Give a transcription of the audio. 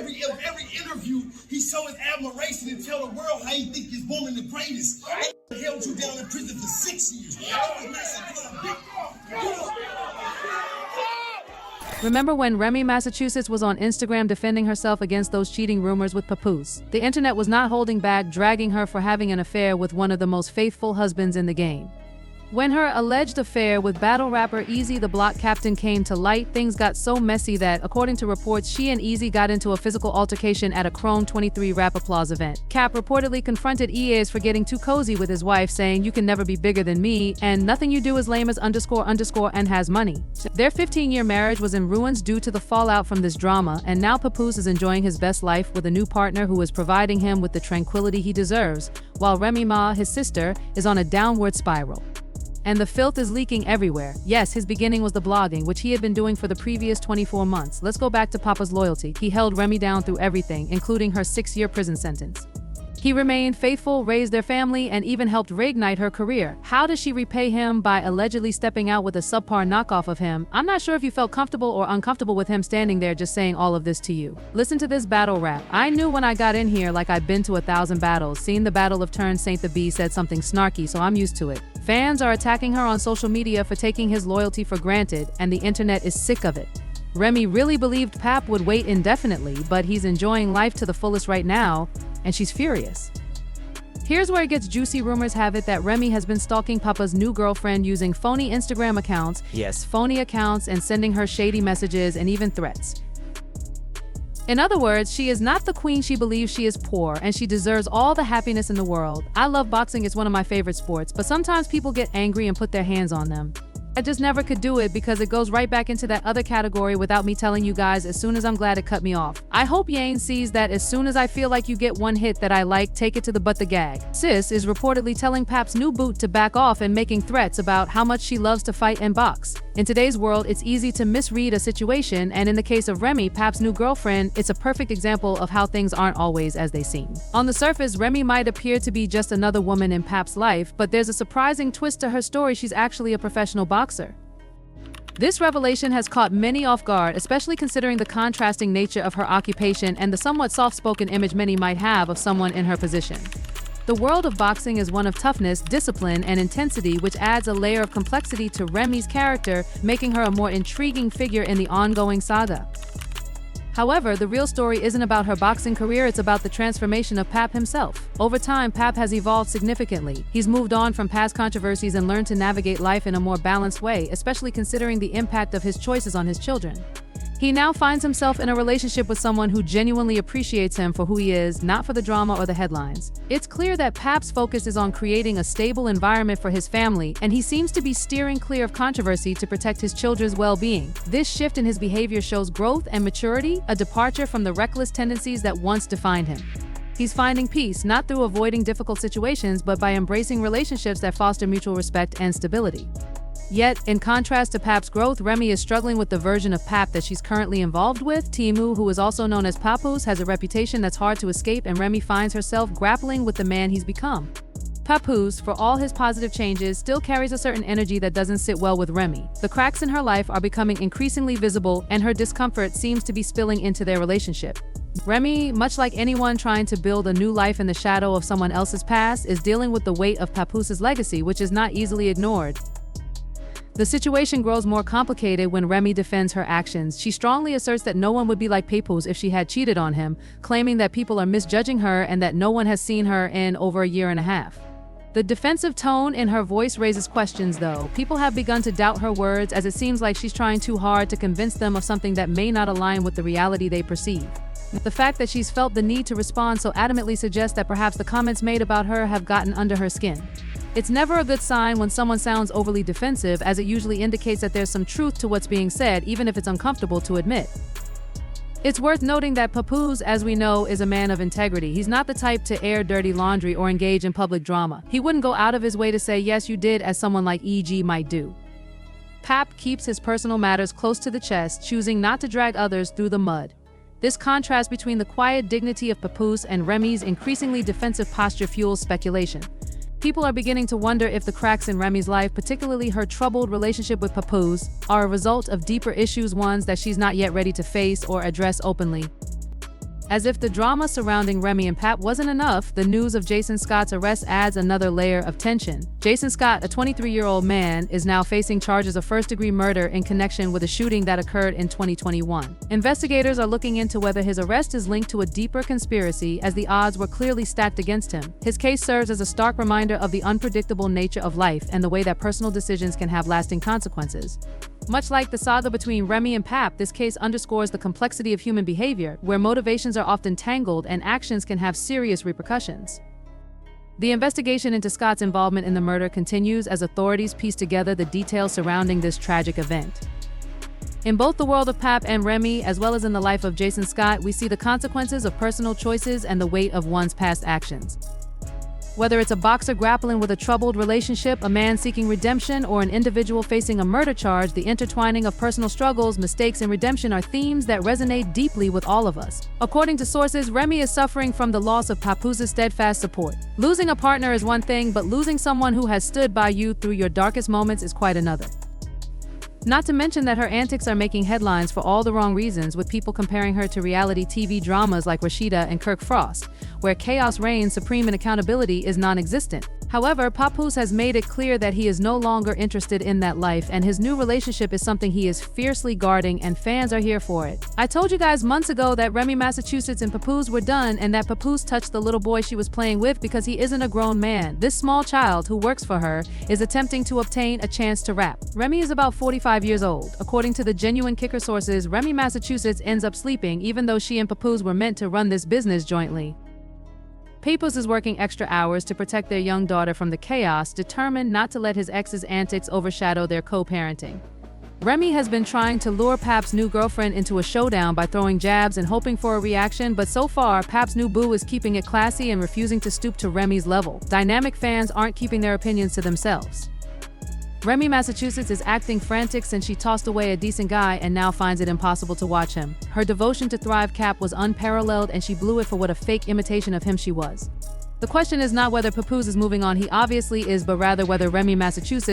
every interview, he show his admiration and tell the world how he think his woman the greatest. They held you down in prison for 6 years. Remember when Remy, Massachusetts was on Instagram defending herself against those cheating rumors with Papoose? The internet was not holding back, dragging her for having an affair with one of the most faithful husbands in the game. When her alleged affair with battle rapper Eazy the Block Captain came to light, things got so messy that, according to reports, she and Eazy got into a physical altercation at a Chrome 23 Rap Applause event. Cap reportedly confronted Eazy for getting too cozy with his wife, saying, "You can never be bigger than me, and nothing you do is lame as _ and has money." Their 15-year marriage was in ruins due to the fallout from this drama, and now Papoose is enjoying his best life with a new partner who is providing him with the tranquility he deserves, while Remy Ma, his sister, is on a downward spiral. And the filth is leaking everywhere. Yes, his beginning was the blogging, which he had been doing for the previous 24 months. Let's go back to Papa's loyalty. He held Remy down through everything, including her 6-year prison sentence. He remained faithful, raised their family, and even helped reignite her career. How does she repay him? By allegedly stepping out with a subpar knockoff of him. I'm not sure if you felt comfortable or uncomfortable with him standing there just saying all of this to you. Listen to this battle rap. "I knew when I got in here like I'd been to 1,000 battles. Seen the Battle of Turn, Saint the Bee said something snarky, so I'm used to it." Fans are attacking her on social media for taking his loyalty for granted, and the internet is sick of it. Remy really believed Pap would wait indefinitely, but he's enjoying life to the fullest right now, and she's furious. Here's where it gets juicy. Rumors have it that Remy has been stalking Papa's new girlfriend using phony Instagram accounts, yes, phony accounts, and sending her shady messages and even threats. In other words, she is not the queen she believes she is, poor, and she deserves all the happiness in the world. I love boxing, it's one of my favorite sports, but sometimes people get angry and put their hands on them. I just never could do it because it goes right back into that other category without me telling you guys. As soon as I'm glad it cut me off. I hope Yang sees that as soon as I feel like you get one hit that I like, take it to the butt the gag. Sis is reportedly telling Pap's new boot to back off and making threats about how much she loves to fight and box. In today's world, it's easy to misread a situation, and in the case of Remy, Pap's new girlfriend, it's a perfect example of how things aren't always as they seem. On the surface, Remy might appear to be just another woman in Pap's life, but there's a surprising twist to her story. She's actually a professional boxer. This revelation has caught many off guard, especially considering the contrasting nature of her occupation and the somewhat soft-spoken image many might have of someone in her position. The world of boxing is one of toughness, discipline, and intensity, which adds a layer of complexity to Remy's character, making her a more intriguing figure in the ongoing saga. However, the real story isn't about her boxing career, it's about the transformation of Pap himself. Over time, Pap has evolved significantly. He's moved on from past controversies and learned to navigate life in a more balanced way, especially considering the impact of his choices on his children. He now finds himself in a relationship with someone who genuinely appreciates him for who he is, not for the drama or the headlines. It's clear that Pap's focus is on creating a stable environment for his family, and he seems to be steering clear of controversy to protect his children's well-being. This shift in his behavior shows growth and maturity, a departure from the reckless tendencies that once defined him. He's finding peace, not through avoiding difficult situations, but by embracing relationships that foster mutual respect and stability. Yet, in contrast to Pap's growth, Remy is struggling with the version of Pap that she's currently involved with. Timu, who is also known as Papoose, has a reputation that's hard to escape, and Remy finds herself grappling with the man he's become. Papoose, for all his positive changes, still carries a certain energy that doesn't sit well with Remy. The cracks in her life are becoming increasingly visible, and her discomfort seems to be spilling into their relationship. Remy, much like anyone trying to build a new life in the shadow of someone else's past, is dealing with the weight of Papoose's legacy, which is not easily ignored. The situation grows more complicated when Remy defends her actions. She strongly asserts that no one would be like Papoose if she had cheated on him, claiming that people are misjudging her and that no one has seen her in over a year and a half. The defensive tone in her voice raises questions, though. People have begun to doubt her words, as it seems like she's trying too hard to convince them of something that may not align with the reality they perceive. The fact that she's felt the need to respond so adamantly suggests that perhaps the comments made about her have gotten under her skin. It's never a good sign when someone sounds overly defensive, as it usually indicates that there's some truth to what's being said, even if it's uncomfortable to admit. It's worth noting that Papoose, as we know, is a man of integrity. He's not the type to air dirty laundry or engage in public drama. He wouldn't go out of his way to say, "Yes, you did," as someone like E.G. might do. Pap keeps his personal matters close to the chest, choosing not to drag others through the mud. This contrast between the quiet dignity of Papoose and Remy's increasingly defensive posture fuels speculation. People are beginning to wonder if the cracks in Remy's life, particularly her troubled relationship with Papoose, are a result of deeper issues, ones that she's not yet ready to face or address openly. As if the drama surrounding Remy and Pap wasn't enough, the news of Jason Scott's arrest adds another layer of tension. Jason Scott, a 23-year-old man, is now facing charges of first-degree murder in connection with a shooting that occurred in 2021. Investigators are looking into whether his arrest is linked to a deeper conspiracy, as the odds were clearly stacked against him. His case serves as a stark reminder of the unpredictable nature of life and the way that personal decisions can have lasting consequences. Much like the saga between Remy and Pap, this case underscores the complexity of human behavior, where motivations are often tangled and actions can have serious repercussions. The investigation into Scott's involvement in the murder continues as authorities piece together the details surrounding this tragic event. In both the world of Pap and Remy, as well as in the life of Jason Scott, we see the consequences of personal choices and the weight of one's past actions. Whether it's a boxer grappling with a troubled relationship, a man seeking redemption, or an individual facing a murder charge, the intertwining of personal struggles, mistakes, and redemption are themes that resonate deeply with all of us. According to sources, Remy is suffering from the loss of Papoose's steadfast support. Losing a partner is one thing, but losing someone who has stood by you through your darkest moments is quite another. Not to mention that her antics are making headlines for all the wrong reasons, with people comparing her to reality TV dramas like Rashida and Kirk Frost, where chaos reigns supreme and accountability is non-existent. However, Papoose has made it clear that he is no longer interested in that life, and his new relationship is something he is fiercely guarding, and fans are here for it. I told you guys months ago that Remy, Massachusetts and Papoose were done, and that Papoose touched the little boy she was playing with because he isn't a grown man. This small child, who works for her, is attempting to obtain a chance to rap. Remy is about 45 years old. According to the Genuine Kicker sources, Remy, Massachusetts ends up sleeping, even though she and Papoose were meant to run this business jointly. Papoose is working extra hours to protect their young daughter from the chaos, determined not to let his ex's antics overshadow their co-parenting. Remy has been trying to lure Pap's new girlfriend into a showdown by throwing jabs and hoping for a reaction, but so far, Pap's new boo is keeping it classy and refusing to stoop to Remy's level. Dynamic fans aren't keeping their opinions to themselves. Remy, Massachusetts is acting frantic since she tossed away a decent guy and now finds it impossible to watch him. Her devotion to Thrive Cap was unparalleled, and she blew it for what a fake imitation of him she was. The question is not whether Papoose is moving on, he obviously is, but rather whether Remy, Massachusetts